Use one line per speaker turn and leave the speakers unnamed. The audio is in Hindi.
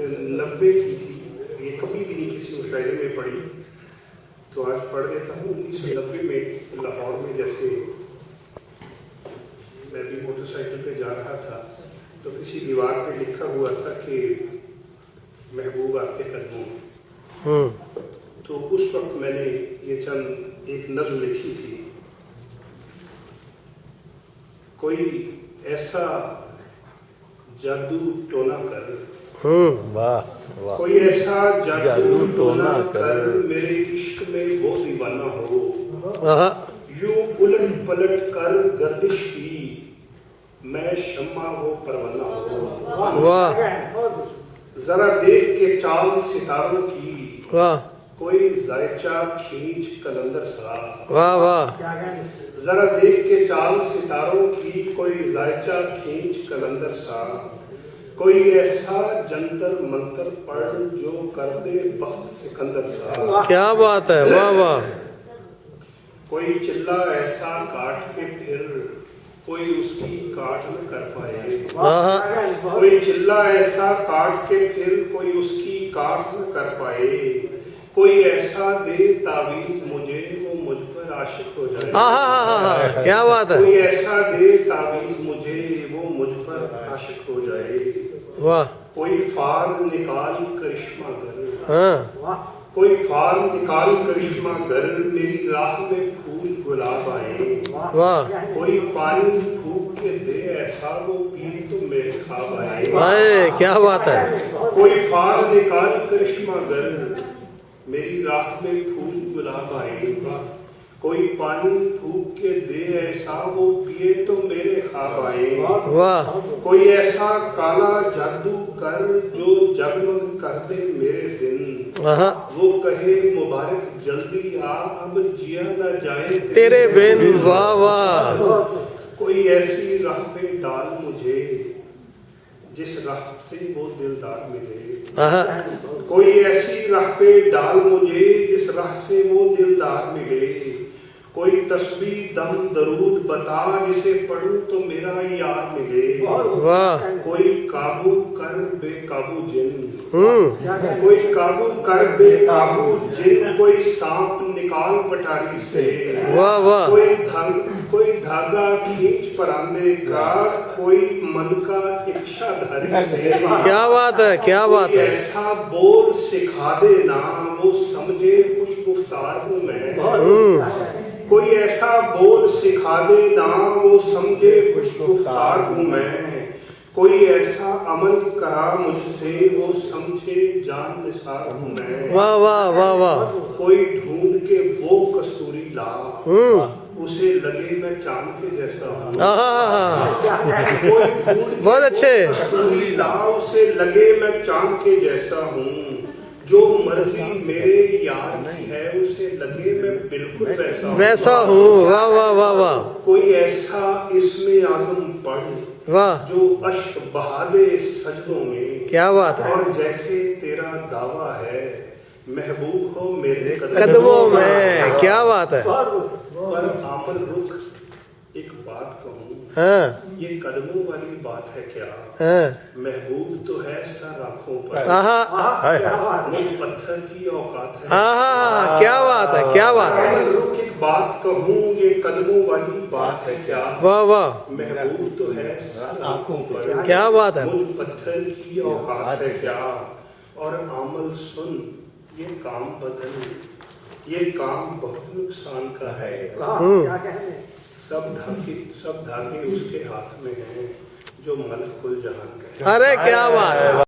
90 की थी, ये कभी भी नहीं किसी मुशायरे में पढ़ी, तो आज पढ़ देता हूँ। 1990 में लाहौर में जैसे मैं भी मोटरसाइकिल पे जा रहा था, तो किसी दीवार पे लिखा हुआ था कि महबूब आपके कदमों में। तो उस वक्त मैंने ये चंद एक नज़्म लिखी थी। कोई ऐसा जादू टोना कर,
वाह वाह,
कोई ऐसा जादू टोना कर मेरे इश्क में वो दीवाना हो, यूं उलट पलट कर गर्दिश की मैं शम्मा वो परवाना हो।
वाह,
जरा देख के चांद सितारों की
वाह
कोई जायचा खींच कलंदर सा।
वाह वाह,
जरा देख के चांद सितारों की कोई जायचा खींच कलंदर सा। कोई ऐसा जंतर मंतर पढ़ जो कर दे बख्त सिकंदर सा।
क्या बात है, वाह वाह।
कोई चिल्ला ऐसा काट के फिर कोई उसकी काट न कर पाए। कोई चिल्ला ऐसा काट के फिर कोई उसकी काट न कर पाए। कोई ऐसा दे तावीज मुझे वो मुझ पर आशिक हो जाए।
क्या बात है,
कोई ऐसा दे तावीज मुझे वो मुझ पर आशिक हो जाए।
वाह।
कोई फार निकाल करिश्मा कर, कोई फार निकाल करिश्मा कर मेरी राह में फूल गुलाब आए।
वाह,
कोई पानी फूक के दे ऐसा वो पिए तो मेरे ख्वाब आए।
अरे क्या बात है।
कोई फार निकाल करिश्मा कर मेरी राह में फूल गुलाब आए। कोई पानी फूक के दे ऐसा वो पिए तो मेरे ख्वाब आए।
वाह,
कोई ऐसा काला जादू कर जो जगमग कर दे मेरे दिन। वो कहे मुबारक जल्दी आ अब जिया न जाए
तेरे बिन। वाह वाह।
कोई ऐसी राह पे डाल मुझे जिस राह से वो दिलदार मिले। कोई ऐसी राह पे डाल मुझे जिस राह से वो दिलदार मिले। कोई तस्बीह दम दरूद बता जिसे पढ़ूं तो मेरा यार मिले।
वाह,
कोई काबू कर बेकाबू जिन, कोई काबू कर बेकाबू जिन, कोई सांप निकाल पटारी से।
वाह वाह,
कोई धागा खींच परांदे का, कोई मन का इच्छाधारी से।
क्या बात है, क्या बात है।
ऐसा बोल सिखा दे ना वो समझे खुश गुफ्तार हूँ मैं। कोई ऐसा बोल सिखा दे ना वो समझे खुश गुफ्तार हूँ मैं। कोई ऐसा अमल करा मुझसे वो समझे जान निसार हूँ मैं।
वाह वाह वाह वाह।
कोई ढूंढ के वो कस्तूरी ला उसे लगे मैं चांद के जैसा हूँ।
बहुत अच्छे।
कस्तूरी ला उसे लगे मैं चांद के जैसा हूँ। जो मर्जी मेरे यार की है उसे लगे मैं बिल्कुल वैसा
हूँ। वाह वाह वाह वाह।
कोई ऐसा इसमें आजम पढ़
वाह,
जो अश्क बहा दे सजदों में।
क्या बात है।
और जैसे तेरा दावा है महबूब हो मेरे
कदमों में। क्या बात है।
पर आमल रुख एक बात कहूँ, ये कदमों वाली बात है क्या। महबूब तो है सर आँखों पर, मुझ पत्थर की औकात है।
क्या बात है, क्या बात है।
रुक एक बात कहूँ ये कदमों वाली बात है क्या।
वाह वाह,
महबूब तो है सर आँखों पर,
क्या बात है।
मुझ पत्थर की औकात है क्या। और आमल सुन ये काम बदल, ये काम बहुत नुकसान का है। सब धागे उसके हाथ में हैं जो मलक कुल जहान का है।
अरे क्या बात है।